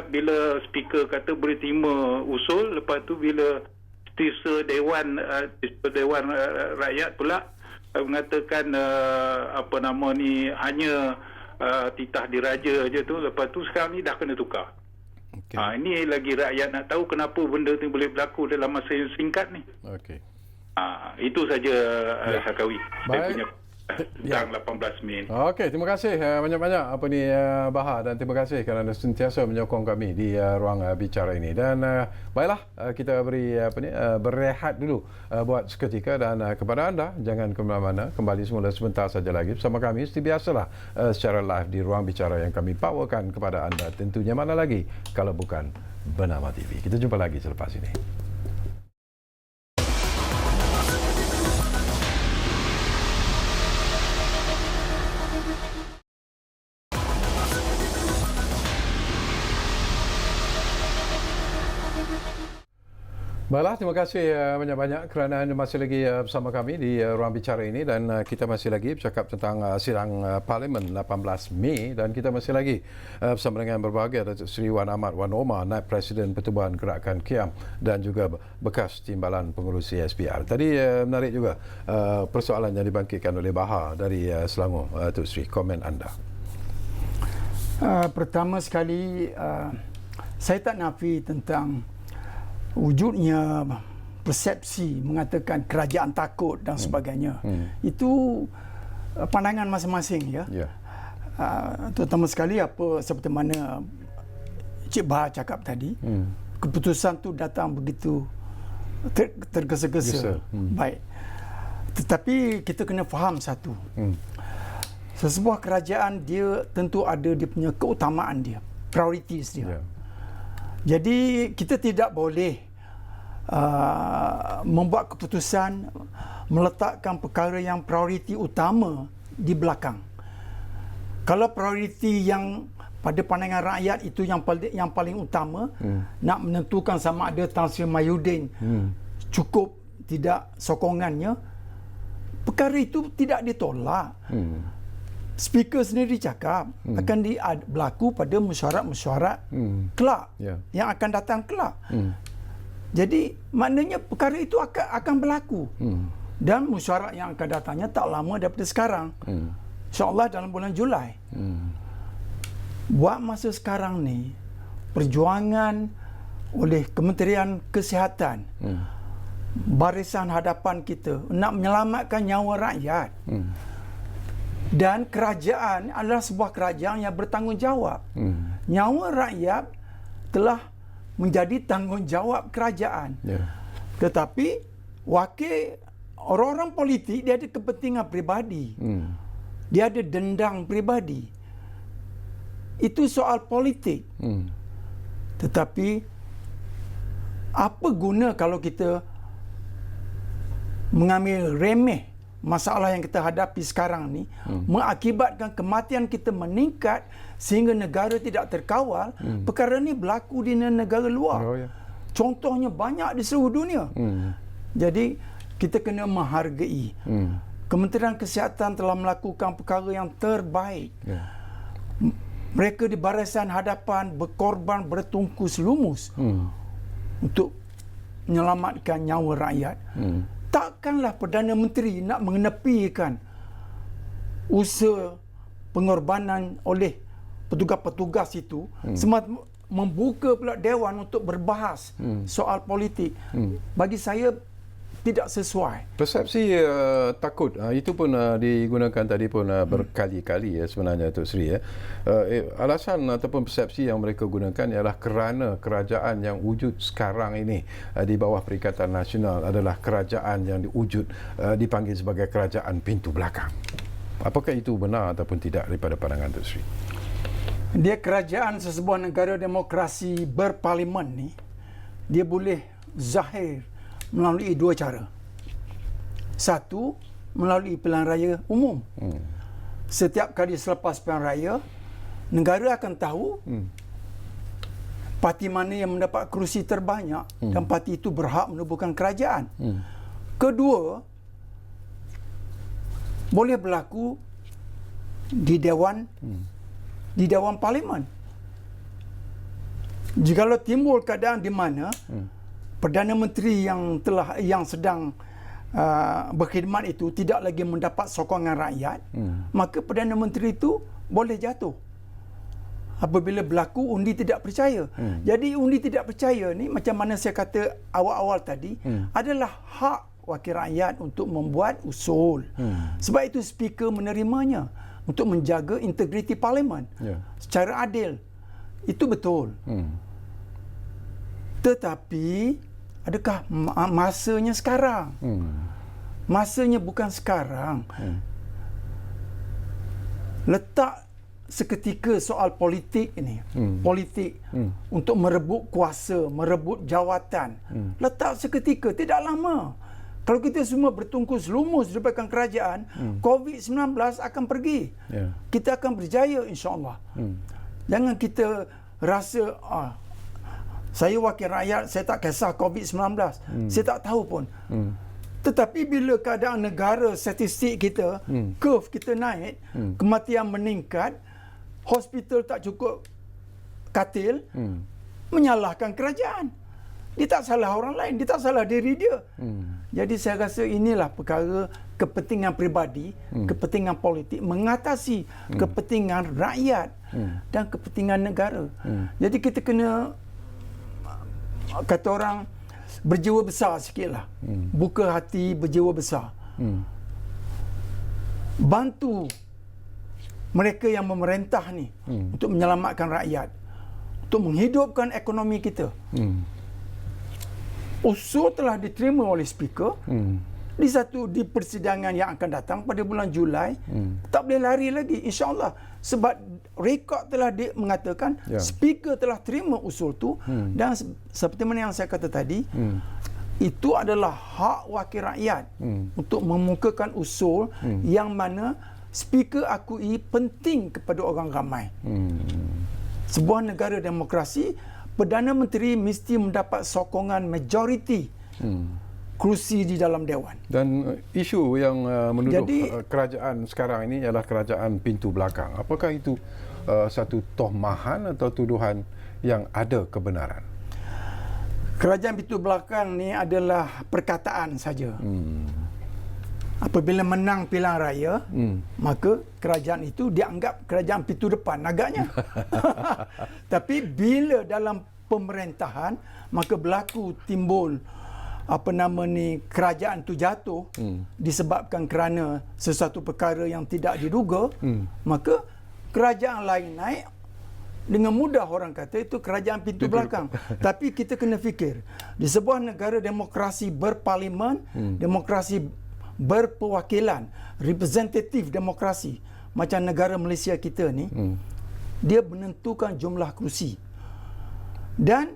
Speaker 5: bila speaker kata boleh terima usul, lepas tu bila Dewan Rakyat pula mengatakan hanya titah diraja je tu, lepas tu sekarang ni dah kena tukar. Ini lagi rakyat nak tahu kenapa benda tu boleh berlaku dalam masa yang singkat ni. Itu saja Sakawi. Saya punya tentang 18 Mei.
Speaker 1: Okey, terima kasih banyak-banyak Baha, dan terima kasih kerana sentiasa menyokong kami di ruang bicara ini. Dan baiklah, kita beri berehat dulu buat seketika, dan kepada anda jangan ke mana-mana, kembali semula sebentar saja lagi bersama kami seperti biasalah secara live di ruang bicara yang kami bawakan kepada anda. Tentunya mana lagi kalau bukan Bernama TV. Kita jumpa lagi selepas ini. Baiklah, terima kasih banyak-banyak kerana anda masih lagi bersama kami di ruang bicara ini, dan kita masih lagi bercakap tentang sidang Parlimen 18 Mei, dan kita masih lagi bersama dengan berbahagia Datuk Seri Wan Ahmad Wan Omar, Naib Presiden Pertubuhan Gerakan Kiam dan juga bekas Timbalan Pengurusi SPR. Tadi menarik juga persoalan yang dibangkitkan oleh Baha dari Selangor. Datuk Seri, komen anda.
Speaker 2: Pertama sekali, saya tak nafi tentang wujudnya persepsi mengatakan kerajaan takut dan sebagainya. Itu pandangan masing-masing ya. Terutama sekali seperti mana Cik Bah cakap tadi, keputusan tu datang begitu tergesa-gesa. Baik. Tetapi kita kena faham satu. Sesebuah kerajaan dia tentu ada dia punya keutamaan dia, priorities dia. Jadi kita tidak boleh membuat keputusan, meletakkan perkara yang prioriti utama di belakang. Kalau prioriti yang pada pandangan rakyat itu yang paling utama, nak menentukan sama ada Tan Sri Mahyudin cukup tidak sokongannya, perkara itu tidak ditolak. Speaker sendiri cakap akan berlaku pada mesyuarat-mesyuarat kelak yang akan datang kelak. Jadi maknanya perkara itu akan berlaku. Dan mesyuarat yang akan datangnya tak lama daripada sekarang. InsyaAllah dalam bulan Julai. Buat masa sekarang ni, perjuangan oleh Kementerian Kesihatan, barisan hadapan kita nak menyelamatkan nyawa rakyat. Dan kerajaan adalah sebuah kerajaan yang bertanggungjawab. Nyawa rakyat telah menjadi tanggungjawab kerajaan. Tetapi wakil orang-orang politik, dia ada kepentingan peribadi. Dia ada dendang peribadi. Itu soal politik. Tetapi apa guna kalau kita mengambil remeh masalah yang kita hadapi sekarang ni, mengakibatkan kematian kita meningkat sehingga negara tidak terkawal. Perkara ni berlaku di negara luar. Contohnya banyak di seluruh dunia. Jadi kita kena menghargai. Kementerian Kesihatan telah melakukan perkara yang terbaik. Mereka di barisan hadapan berkorban bertungkus lumus untuk menyelamatkan nyawa rakyat. Takkanlah Perdana Menteri nak mengenepikan usaha pengorbanan oleh petugas-petugas itu, semata membuka pula Dewan untuk berbahas soal politik. Bagi saya tidak sesuai.
Speaker 1: Persepsi takut itu pun digunakan tadi pun berkali-kali sebenarnya Tok Sri. Alasan ataupun persepsi yang mereka gunakan ialah kerana kerajaan yang wujud sekarang ini di bawah Perikatan Nasional adalah kerajaan yang diwujud dipanggil sebagai kerajaan pintu belakang. Apakah itu benar ataupun tidak daripada pandangan Tok Sri?
Speaker 2: Dia kerajaan sesebuah negara demokrasi berparlimen ni, dia boleh zahir melalui dua cara. Satu, melalui pilihan raya umum. Setiap kali selepas pilihan raya, negara akan tahu parti mana yang mendapat kerusi terbanyak dan parti itu berhak menubuhkan kerajaan. Kedua, boleh berlaku di Dewan Parlimen. Jikalau timbul keadaan di mana Perdana Menteri yang sedang berkhidmat itu tidak lagi mendapat sokongan rakyat, maka Perdana Menteri itu boleh jatuh apabila berlaku undi tidak percaya. Jadi undi tidak percaya ni, macam mana saya kata awal-awal tadi, adalah hak wakil rakyat untuk membuat usul. Sebab itu Speaker menerimanya untuk menjaga integriti parlimen secara adil. Itu betul. Tetapi adakah masanya sekarang? Masanya bukan sekarang. Letak seketika soal politik ini, politik untuk merebut kuasa, merebut jawatan. Letak seketika, tidak lama. Kalau kita semua bertungkus lumus di belakang kerajaan, COVID-19 akan pergi. Kita akan berjaya insya-Allah. Jangan kita rasa saya wakil rakyat, saya tak kisah COVID-19. Saya tak tahu pun. Tetapi bila keadaan negara, statistik kita, curve kita naik, kematian meningkat, hospital tak cukup katil, menyalahkan kerajaan. Dia tak salah orang lain, dia tak salah diri dia. Jadi saya rasa inilah perkara kepentingan peribadi, kepentingan politik mengatasi kepentingan rakyat dan kepentingan negara. Jadi kita kena, kata orang, berjiwa besar sikitlah. Buka hati, berjiwa besar. Bantu mereka yang memerintah ni untuk menyelamatkan rakyat, untuk menghidupkan ekonomi kita. Usul telah diterima oleh Speaker. Di persidangan yang akan datang pada bulan Julai, tak boleh lari lagi insya-Allah, sebab rekod telah mengatakan Speaker telah terima usul tu. Dan seperti mana yang saya kata tadi, itu adalah hak wakil rakyat untuk memukakan usul yang mana speaker akui penting kepada orang ramai. Sebuah negara demokrasi, Perdana Menteri mesti mendapat sokongan majoriti kerusi di dalam Dewan.
Speaker 1: Dan isu yang menuduh kerajaan sekarang ini ialah kerajaan pintu belakang. Apakah itu satu tohmahan atau tuduhan yang ada kebenaran?
Speaker 2: Kerajaan pintu belakang ni adalah perkataan saja. Apabila menang pilihan raya, maka kerajaan itu dianggap kerajaan pintu depan agaknya. Tapi bila dalam pemerintahan, maka berlaku timbul kerajaan itu jatuh disebabkan kerana sesuatu perkara yang tidak diduga, maka kerajaan lain naik. Dengan mudah orang kata itu kerajaan pintu belakang. Tapi kita kena fikir, di sebuah negara demokrasi berparlimen, demokrasi berperwakilan, representatif demokrasi, macam negara Malaysia kita ni, dia menentukan jumlah kerusi. Dan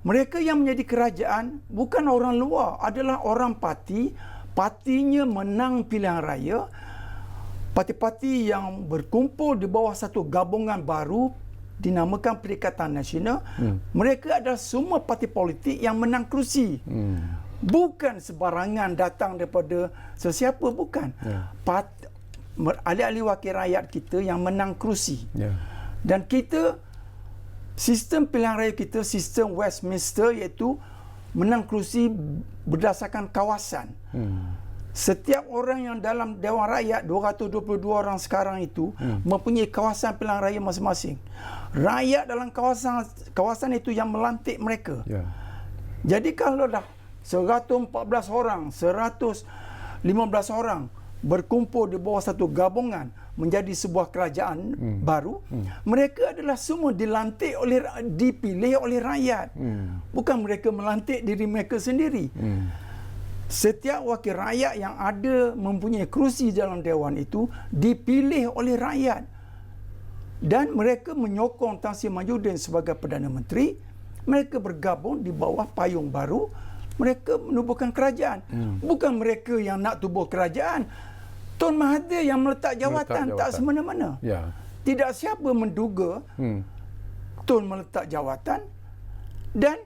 Speaker 2: mereka yang menjadi kerajaan bukan orang luar, adalah orang parti. Partinya menang pilihan raya. Parti-parti yang berkumpul di bawah satu gabungan baru dinamakan Perikatan Nasional, mereka adalah semua parti politik yang menang kerusi. Bukan sebarangan datang daripada sesiapa, bukan. Ahli-ahli wakil rakyat kita yang menang kerusi. Dan kita, sistem pilihan raya kita, sistem Westminster, iaitu menang kerusi berdasarkan kawasan. Setiap orang yang dalam Dewan Rakyat, 222 orang sekarang itu, mempunyai kawasan pilihan raya masing-masing. Rakyat dalam kawasan itu yang melantik mereka. Jadi kalau dah 114 orang, 115 orang berkumpul di bawah satu gabungan menjadi sebuah kerajaan baru, mereka adalah semua dipilih oleh rakyat. Bukan mereka melantik diri mereka sendiri. Setiap wakil rakyat yang ada mempunyai kerusi dalam Dewan itu dipilih oleh rakyat. Dan mereka menyokong Tan Sri Mahyudin sebagai Perdana Menteri. Mereka bergabung di bawah payung baru. Mereka menubuhkan kerajaan. Bukan mereka yang nak tubuh kerajaan. Tun Mahathir yang meletak jawatan. Tak semena-mena. Tidak siapa menduga Tun meletak jawatan dan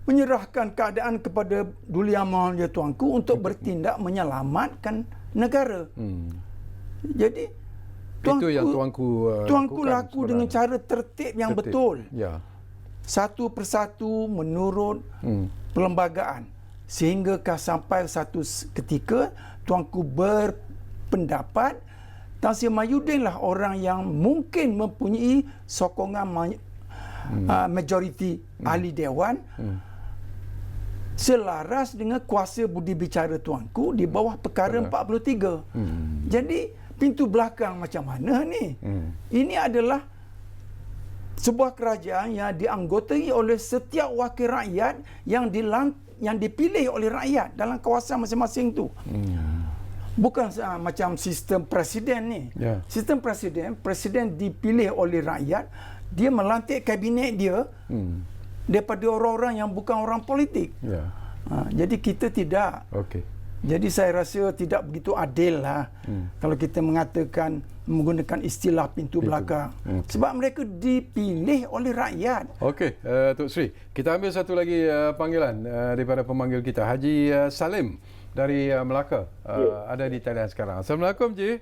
Speaker 2: menyerahkan keadaan kepada Duli Yang Maha Tuanku untuk bertindak menyelamatkan negara. Jadi
Speaker 1: itu yang tuanku
Speaker 2: laku dengan cara tertib yang betul. Satu persatu menurut perlembagaan, sehingga sampai satu ketika tuanku berpendapat Tan Sri Mahyudin lah orang yang mungkin mempunyai sokongan majoriti ahli Dewan selaras dengan kuasa budi bicara tuanku di bawah perkara 43. Jadi pintu belakang macam mana ni? Ini adalah sebuah kerajaan yang dianggotai oleh setiap wakil rakyat yang dipilih oleh rakyat dalam kawasan masing-masing tu. Bukan macam sistem presiden ni. Sistem presiden dipilih oleh rakyat, dia melantik kabinet dia daripada orang-orang yang bukan orang politik. Jadi kita tidak. Jadi saya rasa tidak begitu adil lah kalau kita mengatakan menggunakan istilah pintu belakang. Sebab mereka dipilih oleh rakyat.
Speaker 1: Okey, Tok Sri, kita ambil satu lagi panggilan daripada pemanggil kita, Haji Salim dari Melaka. Ada di talian sekarang. Assalamualaikum, Ji.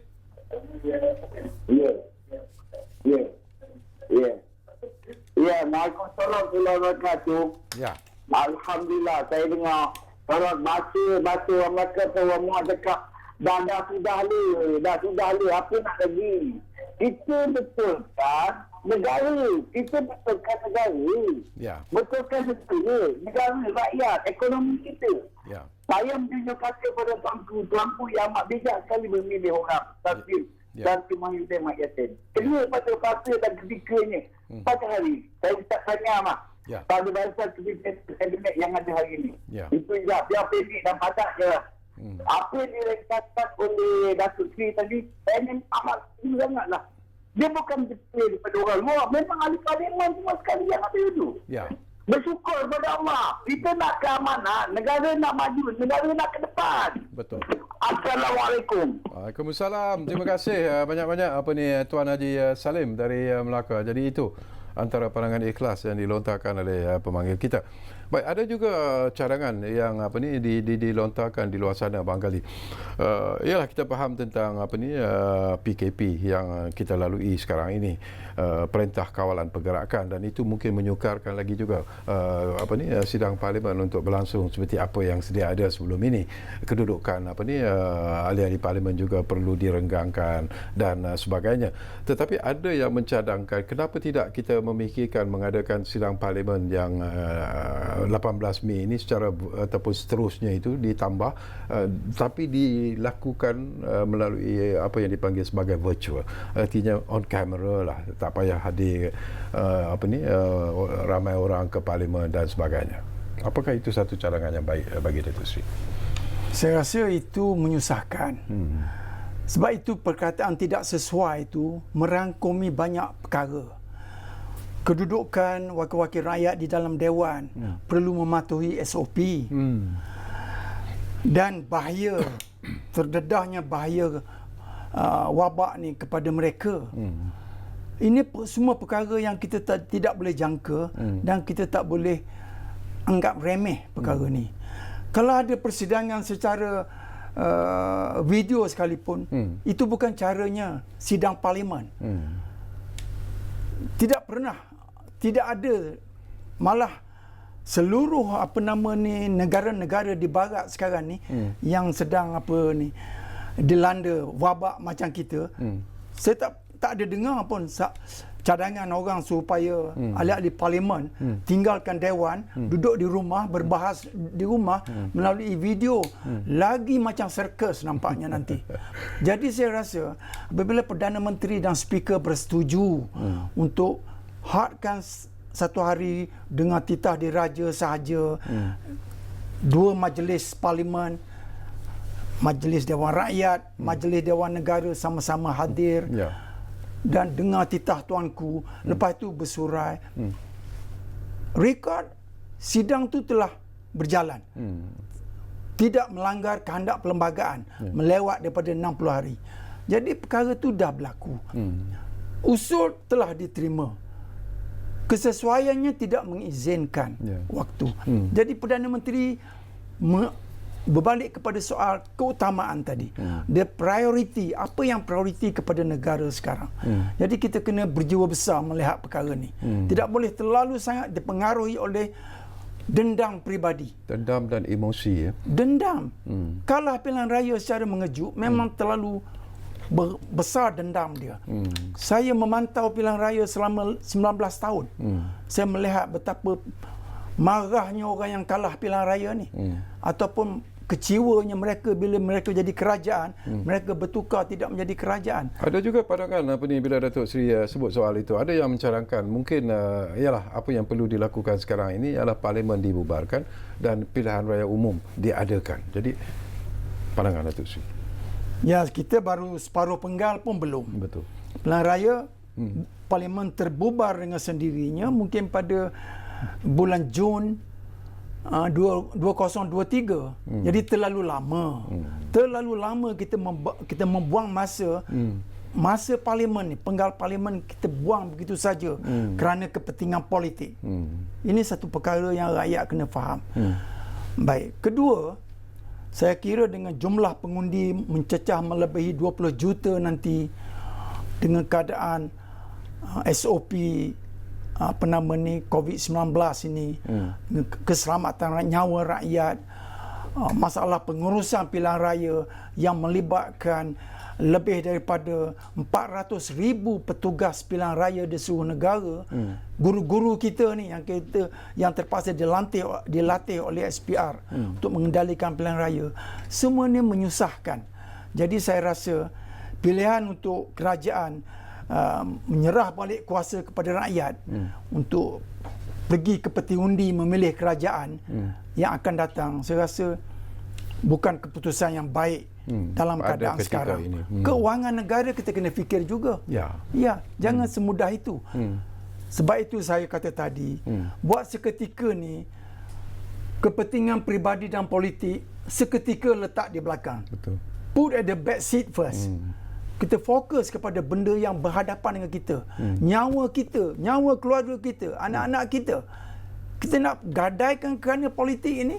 Speaker 6: Ya, Waalaikumsalam warahmatullahi wabarakatuh.
Speaker 1: Ya.
Speaker 6: Alhamdulillah, saya dengar kalau baca orang Melaka orang Muar cakap dah sudah le, apa nak lagi? Kita betulkan negara, kita betulkan negara. Betulkan negara, rakyat, ekonomi kita. Saya menunjuk kata pada tuanku yang amat bijak sekali memilih orang tasbih dan Mahyudin Mat Yassin. Kedua pada fasa dan ketikanya pada hari saya tak tanya pada barisan kabinet yang ada hari ini. Itu je, biar pendek dan padat je. Apa yang direkatkan oleh Datuk Sri tadi, saya amat sangatlah. Dia bukan dipilih daripada orang luar, memang ahli parlimen semua sekali yang ada itu. bersyukur kepada Allah. Kita nak keamanan, negara nak maju, negara nak ke depan.
Speaker 1: Betul.
Speaker 6: Assalamualaikum.
Speaker 1: Waalaikumsalam. Terima kasih banyak-banyak Tuan Haji Salim dari Melaka. Jadi itu antara pandangan ikhlas yang dilontarkan oleh pemanggil kita. Baik, ada juga cadangan yang dilontarkan di luar sana barangkali. Ialah kita faham tentang PKP yang kita lalui sekarang ini, Perintah Kawalan Pergerakan, dan itu mungkin menyukarkan lagi juga sidang parlimen untuk berlangsung seperti apa yang sedia ada sebelum ini. Kedudukan ahli-ahli parlimen juga perlu direnggangkan dan sebagainya. Tetapi ada yang mencadangkan kenapa tidak kita memikirkan mengadakan sidang parlimen yang 18 Mei ini secara ataupun seterusnya itu ditambah tapi dilakukan melalui apa yang dipanggil sebagai virtual, artinya on camera lah, tak payah hadir ramai orang ke parlimen dan sebagainya. Apakah itu satu cadangan yang baik bagi Datuk Seri?
Speaker 2: Saya rasa itu menyusahkan. Sebab itu perkataan tidak sesuai itu merangkumi banyak perkara. Kedudukan wakil-wakil rakyat di dalam Dewan perlu mematuhi SOP. Dan bahaya, terdedahnya bahaya wabak ni kepada mereka. Ini semua perkara yang kita tidak boleh jangka dan kita tak boleh anggap remeh perkara ni. Kalau ada persidangan secara video sekalipun, itu bukan caranya sidang parlimen. Tidak pernah, tidak ada, malah seluruh negara-negara di barat sekarang ni yang sedang dilanda wabak macam kita, saya tak ada dengar pun cadangan orang supaya ahli-ahli parlimen tinggalkan Dewan, duduk di rumah, berbahas di rumah melalui video. Lagi macam sirkus nampaknya nanti. Jadi saya rasa apabila Perdana Menteri dan Speaker bersetuju untuk hadkan satu hari dengan titah diraja sahaja, dua majlis parlimen, Majlis Dewan Rakyat, Majlis Dewan Negara sama-sama hadir, dan dengar titah tuanku, lepas itu bersurai. Rekod sidang tu telah berjalan. Tidak melanggar kehendak perlembagaan, melewat daripada 60 hari. Jadi perkara tu dah berlaku. Usul telah diterima. Kesesuaiannya tidak mengizinkan waktu. Jadi Perdana Menteri berbalik kepada soal keutamaan tadi. The priority, apa yang prioriti kepada negara sekarang. Jadi kita kena berjiwa besar melihat perkara ni. Tidak boleh terlalu sangat dipengaruhi oleh dendam peribadi.
Speaker 1: Dendam dan emosi.
Speaker 2: Dendam. Kalah pilihan raya secara mengejut, memang terlalu besar dendam dia. Saya memantau pilihan raya selama 19 tahun. Saya melihat betapa marahnya orang yang kalah pilihan raya ni, ataupun kecewanya mereka bila mereka jadi kerajaan, mereka bertukar tidak menjadi kerajaan.
Speaker 1: Ada juga pandangan bila Datuk Seri sebut soal itu, ada yang mencadangkan mungkin ialah apa yang perlu dilakukan sekarang ini ialah parlimen dibubarkan dan pilihan raya umum diadakan. Jadi pandangan Datuk Seri?
Speaker 2: Ya, kita baru separuh penggal pun belum.
Speaker 1: Betul.
Speaker 2: Pilihan raya parlimen terbubar dengan sendirinya mungkin pada bulan Jun 2023. Jadi terlalu lama. Terlalu lama kita membuang masa. Masa parlimen ni, penggal parlimen kita buang begitu saja kerana kepentingan politik. Ini satu perkara yang rakyat kena faham. Baik. Kedua, saya kira dengan jumlah pengundi mencecah melebihi 20 juta nanti, dengan keadaan SOP COVID-19 ini, keselamatan nyawa rakyat, masalah pengurusan pilihan raya yang melibatkan lebih daripada 400,000 petugas pilihan raya di seluruh negara. Guru-guru kita ni yang terpaksa dilatih oleh SPR untuk mengendalikan pilihan raya, semua ni menyusahkan. Jadi saya rasa pilihan untuk kerajaan menyerah balik kuasa kepada rakyat untuk pergi ke peti undi memilih kerajaan yang akan datang, saya rasa bukan keputusan yang baik dalam keadaan sekarang ini. Keuangan negara kita kena fikir juga. Ya, jangan semudah itu. Sebab itu saya kata tadi, buat seketika ni, kepentingan peribadi dan politik seketika letak di belakang.
Speaker 1: Betul.
Speaker 2: Put at the back seat first. Kita fokus kepada benda yang berhadapan dengan kita. Nyawa kita, nyawa keluarga kita, anak-anak kita. Kita nak gadaikan kerana politik ini.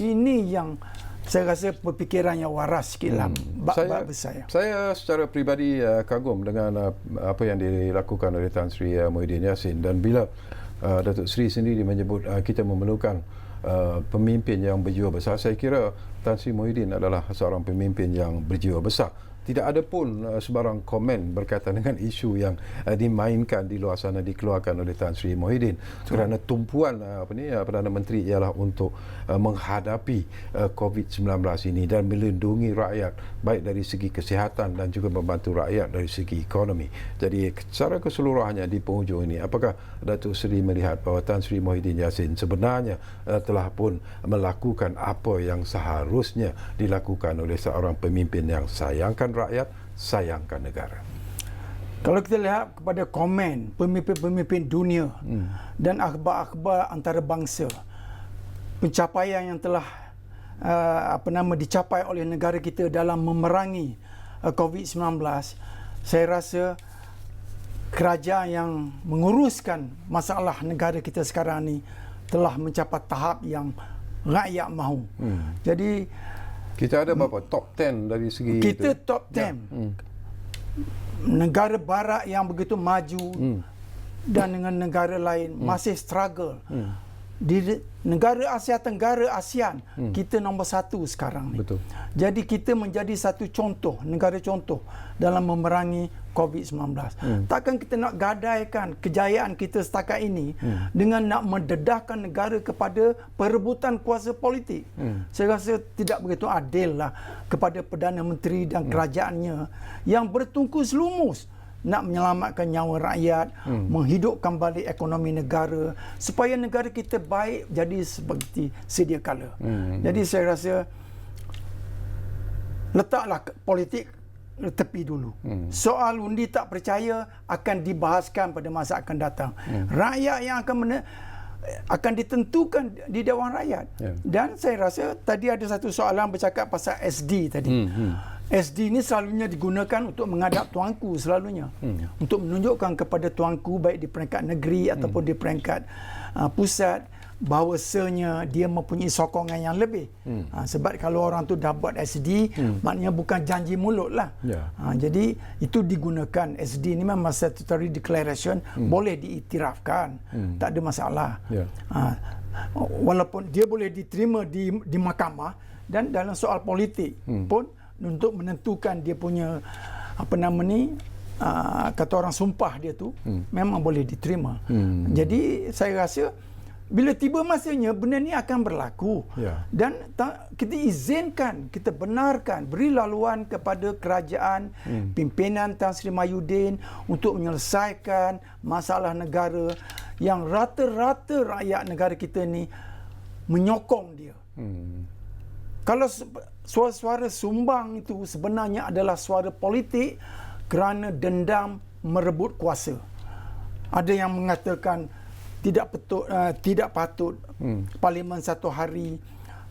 Speaker 2: Ini yang saya rasa berfikiran yang waras sikitlah
Speaker 1: saya secara peribadi kagum dengan apa yang dilakukan oleh Tan Sri Muhyiddin Yassin, dan bila Datuk Sri sendiri menyebut kita memerlukan pemimpin yang berjiwa besar, saya kira Tan Sri Muhyiddin adalah seorang pemimpin yang berjiwa besar. Tidak ada pun sebarang komen berkaitan dengan isu yang dimainkan di luar sana dikeluarkan oleh Tan Sri Muhyiddin, kerana tumpuan Perdana Menteri ialah untuk menghadapi COVID-19 ini dan melindungi rakyat baik dari segi kesihatan dan juga membantu rakyat dari segi ekonomi. Jadi secara keseluruhannya di penghujung ini, apakah Datuk Seri melihat bahawa Tan Sri Muhyiddin Yassin sebenarnya telah pun melakukan apa yang seharusnya dilakukan oleh seorang pemimpin yang sayangkan rakyat, sayangkan negara?
Speaker 2: Kalau kita lihat kepada komen pemimpin-pemimpin dunia dan akhbar-akhbar antarabangsa, pencapaian yang telah dicapai oleh negara kita dalam memerangi COVID-19, saya rasa kerajaan yang menguruskan masalah negara kita sekarang ni telah mencapai tahap yang rakyat mahu. Jadi
Speaker 1: kita ada berapa? Top 10 dari segi
Speaker 2: kita
Speaker 1: itu?
Speaker 2: top 10. Negara barat yang begitu maju dan dengan negara lain masih struggle. Di negara Asia Tenggara, ASEAN, kita nombor 1 sekarang ni.
Speaker 1: Betul.
Speaker 2: Jadi kita menjadi satu contoh, negara contoh dalam memerangi COVID-19. Takkan kita nak gadaikan kejayaan kita setakat ini dengan nak mendedahkan negara kepada perebutan kuasa politik. Saya rasa tidak begitu adil lah kepada Perdana Menteri dan kerajaannya yang bertungkus lumus nak menyelamatkan nyawa rakyat, menghidupkan balik ekonomi negara supaya negara kita baik jadi seperti sedia kala. Jadi saya rasa letaklah politik tepi dulu. Soal undi tak percaya akan dibahaskan pada masa akan datang. Rakyat yang akan ditentukan di Dewan Rakyat. Dan saya rasa tadi ada satu soalan bercakap pasal SD tadi. SD ni selalunya digunakan untuk menghadap tuanku selalunya. Untuk menunjukkan kepada tuanku baik di peringkat negeri ataupun di peringkat pusat bahawasanya dia mempunyai sokongan yang lebih. Sebab kalau orang tu dah buat SD, maknanya bukan janji mulut lah. Jadi itu digunakan. SD ni memang statutory declaration, boleh diiktirafkan. Tak ada masalah. Walaupun dia boleh diterima di mahkamah, dan dalam soal politik pun untuk menentukan dia punya kata orang sumpah dia tu memang boleh diterima. Jadi saya rasa bila tiba masanya benda ni akan berlaku. Dan kita izinkan, kita benarkan, beri laluan kepada kerajaan, pimpinan Tan Sri Muhyiddin untuk menyelesaikan masalah negara yang rata-rata rakyat negara kita ni menyokong dia. Kalau suara-suara sumbang itu sebenarnya adalah suara politik kerana dendam merebut kuasa. Ada yang mengatakan tidak patut parlimen satu hari.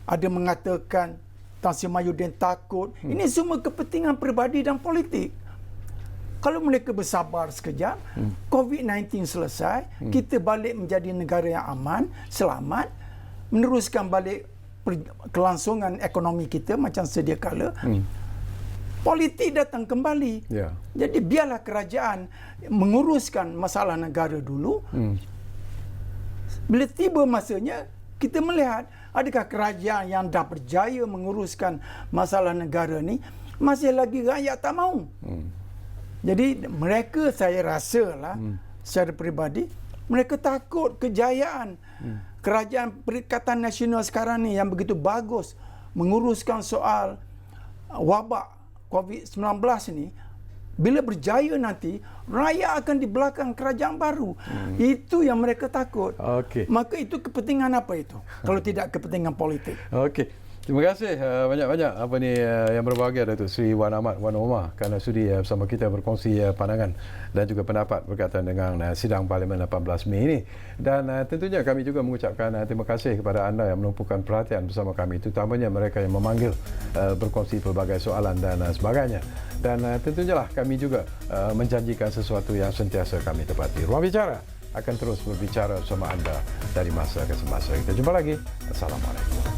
Speaker 2: Ada mengatakan Tan Sri Muhyiddin takut. Ini semua kepentingan peribadi dan politik. Kalau mereka bersabar sekejap, COVID-19 selesai, kita balik menjadi negara yang aman, selamat, meneruskan balik kelangsungan ekonomi kita macam sedia kala. Politik datang kembali. Jadi biarlah kerajaan menguruskan masalah negara dulu. Bila tiba masanya, kita melihat adakah kerajaan yang dah berjaya menguruskan masalah negara ni masih lagi rakyat tak mahu. Jadi mereka, saya rasalah secara peribadi, mereka takut kejayaan kerajaan Perikatan Nasional sekarang ni yang begitu bagus menguruskan soal wabak COVID-19 ni, bila berjaya nanti, rakyat akan di belakang kerajaan baru. Itu yang mereka takut. Maka itu kepentingan apa itu? Kalau tidak kepentingan politik.
Speaker 1: Terima kasih banyak-banyak yang berbahagia Datuk Seri Wan Ahmad Wan Omar kerana sudi bersama kita berkongsi pandangan dan juga pendapat berkaitan dengan sidang Parlimen 18 Mei ini. Dan tentunya kami juga mengucapkan terima kasih kepada anda yang menumpukan perhatian bersama kami, terutamanya mereka yang memanggil berkongsi pelbagai soalan dan sebagainya. Dan tentunya lah kami juga menjanjikan sesuatu yang sentiasa kami tepati. Ruang Bicara akan terus berbicara bersama anda dari masa ke semasa. Kita jumpa lagi. Assalamualaikum.